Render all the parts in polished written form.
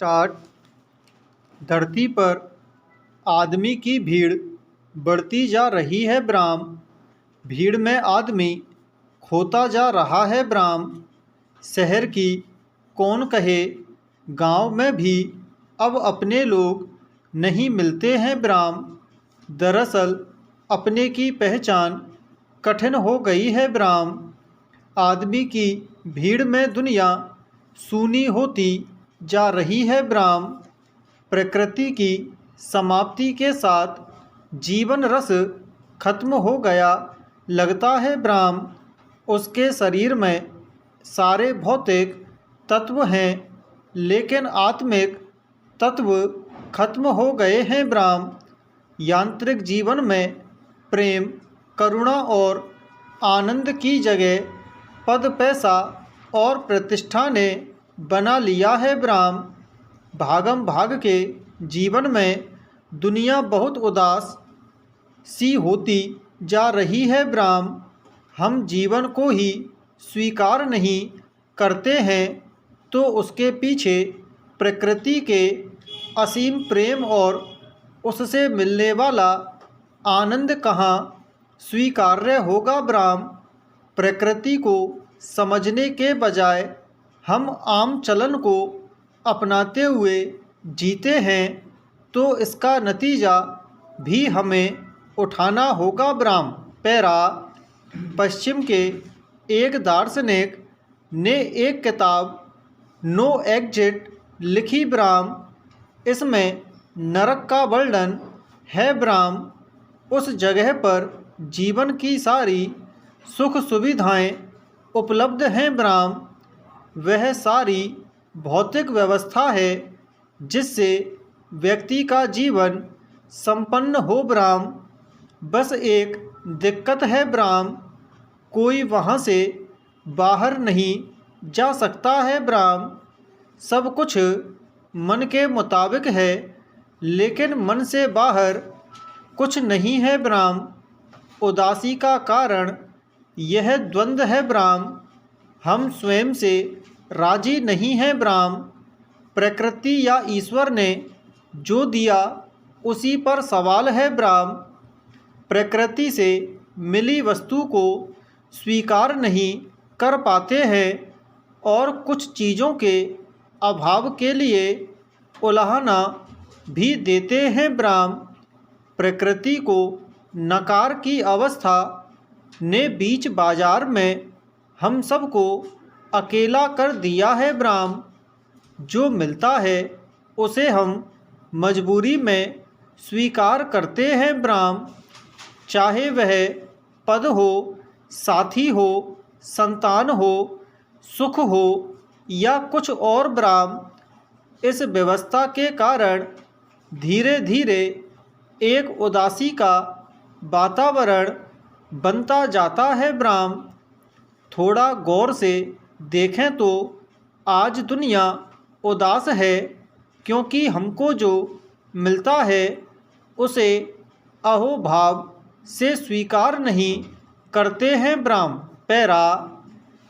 Start. धरती पर आदमी की भीड़ बढ़ती जा रही है ब्राह्म। भीड़ में आदमी खोता जा रहा है ब्राह्म। शहर की कौन कहे, गांव में भी अब अपने लोग नहीं मिलते हैं ब्राह्म। दरअसल अपने की पहचान कठिन हो गई है ब्राह्म। आदमी की भीड़ में दुनिया सूनी होती जा रही है ब्राह्म। प्रकृति की समाप्ति के साथ जीवन रस खत्म हो गया लगता है ब्राह्म। उसके शरीर में सारे भौतिक तत्व हैं, लेकिन आत्मिक तत्व खत्म हो गए हैं ब्राह्म। यांत्रिक जीवन में प्रेम, करुणा और आनंद की जगह पद, पैसा और प्रतिष्ठा ने बना लिया है ब्राह्म। भागम भाग के जीवन में दुनिया बहुत उदास सी होती जा रही है ब्राह्म। हम जीवन को ही स्वीकार नहीं करते हैं तो उसके पीछे प्रकृति के असीम प्रेम और उससे मिलने वाला आनंद कहाँ स्वीकार्य होगा ब्राह्म। प्रकृति को समझने के बजाय हम आम चलन को अपनाते हुए जीते हैं तो इसका नतीजा भी हमें उठाना होगा ब्राह्म। पैरा। पश्चिम के एक दार्शनिक ने एक किताब नो एग्जिट लिखी ब्राह्म। इसमें नरक का वर्णन है ब्राह्म। उस जगह पर जीवन की सारी सुख सुविधाएं उपलब्ध हैं ब्राह्म। वह सारी भौतिक व्यवस्था है जिससे व्यक्ति का जीवन संपन्न हो ब्राह्म। बस एक दिक्कत है ब्राह्म, कोई वहाँ से बाहर नहीं जा सकता है ब्राह्म। सब कुछ मन के मुताबिक है, लेकिन मन से बाहर कुछ नहीं है ब्राह्म। उदासी का कारण यह द्वंद्व है ब्राह्म। हम स्वयं से राजी नहीं हैं ब्राह्म। प्रकृति या ईश्वर ने जो दिया उसी पर सवाल है ब्राह्म। प्रकृति से मिली वस्तु को स्वीकार नहीं कर पाते हैं और कुछ चीज़ों के अभाव के लिए उलाहना भी देते हैं ब्राह्म। प्रकृति को नकार की अवस्था ने बीच बाजार में हम सबको अकेला कर दिया है ब्राह्म। जो मिलता है उसे हम मजबूरी में स्वीकार करते हैं ब्राह्म। चाहे वह पद हो, साथी हो, संतान हो, सुख हो या कुछ और ब्राह्म। इस व्यवस्था के कारण धीरे धीरे एक उदासी का वातावरण बनता जाता है ब्राह्म। थोड़ा गौर से देखें तो आज दुनिया उदास है क्योंकि हमको जो मिलता है उसे अहोभाव से स्वीकार नहीं करते हैं ब्राह्म। पैरा।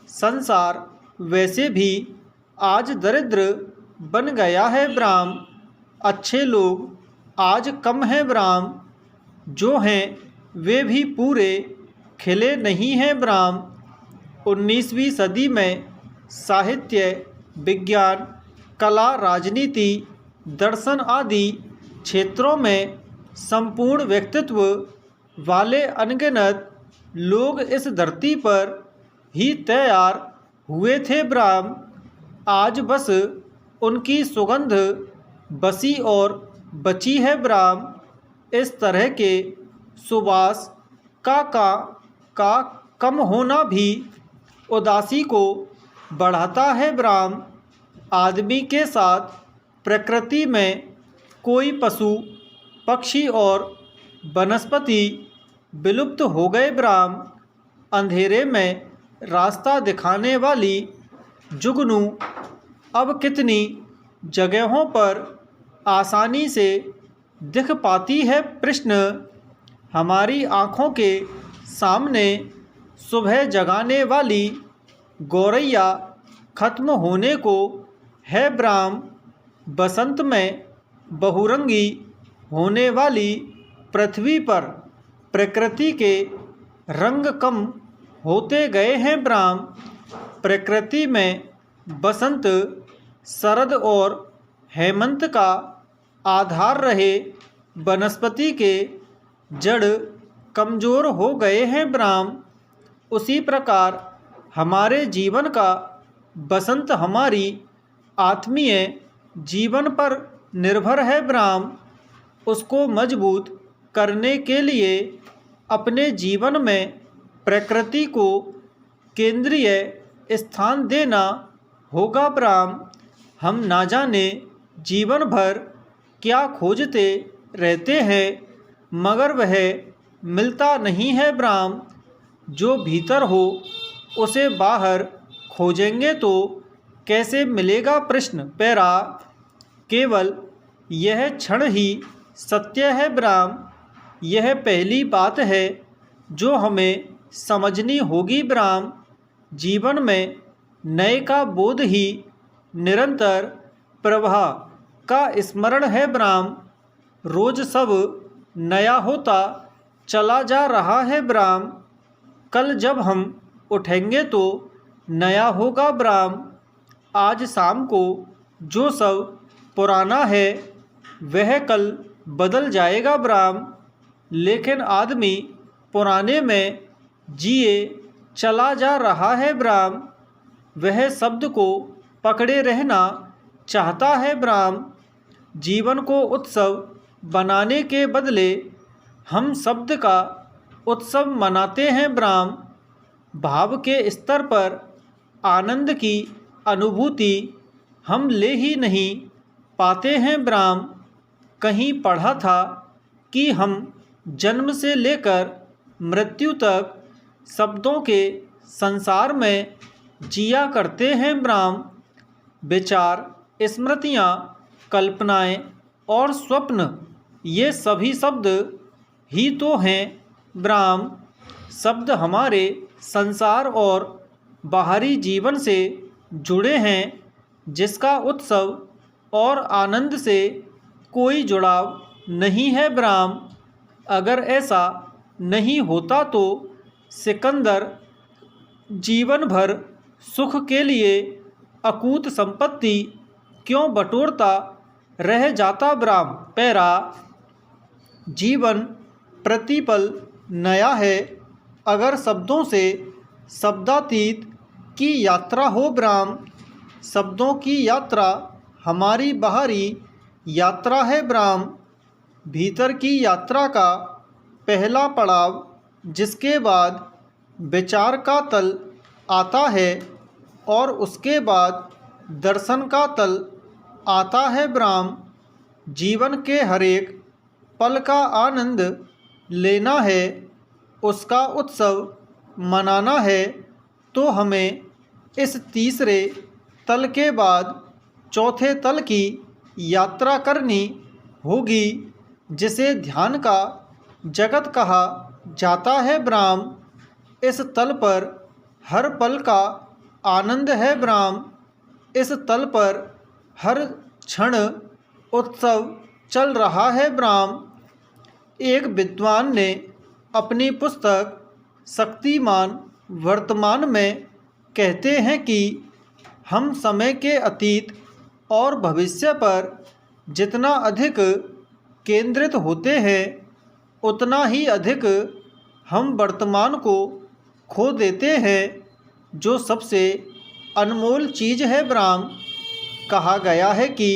संसार वैसे भी आज दरिद्र बन गया है ब्राह्म। अच्छे लोग आज कम हैं ब्राह्म। जो हैं वे भी पूरे खिले नहीं हैं ब्राह्म। 19वीं सदी में साहित्य, विज्ञान, कला, राजनीति, दर्शन आदि क्षेत्रों में संपूर्ण व्यक्तित्व वाले अनगिनत लोग इस धरती पर ही तैयार हुए थे ब्राह्म। आज बस उनकी सुगंध बसी और बची है ब्राह्म। इस तरह के सुवास का कम होना भी उदासी को बढ़ाता है ब्राह्म। आदमी के साथ प्रकृति में कोई पशु, पक्षी और वनस्पति विलुप्त हो गए ब्राह्म। अंधेरे में रास्ता दिखाने वाली जुगनू अब कितनी जगहों पर आसानी से दिख पाती है प्रश्न। हमारी आँखों के सामने सुबह जगाने वाली गौरैया खत्म होने को है ब्राह्म। बसंत में बहुरंगी होने वाली पृथ्वी पर प्रकृति के रंग कम होते गए हैं ब्राह्म। प्रकृति में बसंत, शरद और हेमंत का आधार रहे वनस्पति के जड़ कमज़ोर हो गए हैं ब्राह्म। उसी प्रकार हमारे जीवन का बसंत हमारी आत्मीय जीवन पर निर्भर है ब्राह्म। उसको मजबूत करने के लिए अपने जीवन में प्रकृति को केंद्रीय स्थान देना होगा ब्राह्म। हम ना जाने जीवन भर क्या खोजते रहते हैं, मगर वह मिलता नहीं है ब्राह्म। जो भीतर हो उसे बाहर खोजेंगे तो कैसे मिलेगा? प्रश्न पैरा। केवल यह क्षण ही सत्य है ब्राह्म। यह पहली बात है जो हमें समझनी होगी ब्राह्म। जीवन में नए का बोध ही निरंतर प्रवाह का स्मरण है ब्राह्म। रोज सब नया होता चला जा रहा है ब्राह्म। कल जब हम उठेंगे तो नया होगा ब्राह्म। आज शाम को जो सब पुराना है वह कल बदल जाएगा ब्राह्म। लेकिन आदमी पुराने में जिए चला जा रहा है ब्राह्म। वह शब्द को पकड़े रहना चाहता है ब्राह्म। जीवन को उत्सव बनाने के बदले हम शब्द का उत्सव मनाते हैं ब्राह्म। भाव के स्तर पर आनंद की अनुभूति हम ले ही नहीं पाते हैं ब्राह्म। कहीं पढ़ा था कि हम जन्म से लेकर मृत्यु तक शब्दों के संसार में जिया करते हैं ब्राह्म। विचार, स्मृतियाँ, कल्पनाएं और स्वप्न, ये सभी शब्द ही तो हैं ब्राह्म। शब्द हमारे संसार और बाहरी जीवन से जुड़े हैं, जिसका उत्सव और आनंद से कोई जुड़ाव नहीं है ब्राह्म। अगर ऐसा नहीं होता तो सिकंदर जीवन भर सुख के लिए अकूत संपत्ति क्यों बटोरता रह जाता ब्राह्म। पैरा। जीवन प्रतिपल नया है अगर शब्दों से शब्दातीत की यात्रा हो ब्राह्म। शब्दों की यात्रा हमारी बाहरी यात्रा है ब्राह्म। भीतर की यात्रा का पहला पड़ाव, जिसके बाद विचार का तल आता है और उसके बाद दर्शन का तल आता है ब्राह्म। जीवन के हरेक पल का आनंद लेना है, उसका उत्सव मनाना है, तो हमें इस तीसरे तल के बाद चौथे तल की यात्रा करनी होगी, जिसे ध्यान का जगत कहा जाता है ब्राह्म। इस तल पर हर पल का आनंद है ब्राह्म। इस तल पर हर क्षण उत्सव चल रहा है ब्राह्म। एक विद्वान ने अपनी पुस्तक शक्तिमान वर्तमान में कहते हैं कि हम समय के अतीत और भविष्य पर जितना अधिक केंद्रित होते हैं, उतना ही अधिक हम वर्तमान को खो देते हैं, जो सबसे अनमोल चीज़ है ब्राह्म। कहा गया है कि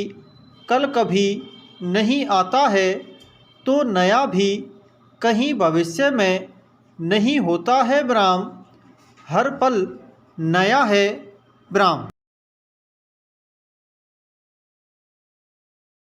कल कभी नहीं आता है तो नया भी कहीं भविष्य में नहीं होता है ब्राह्म। हर पल नया है ब्राह्म।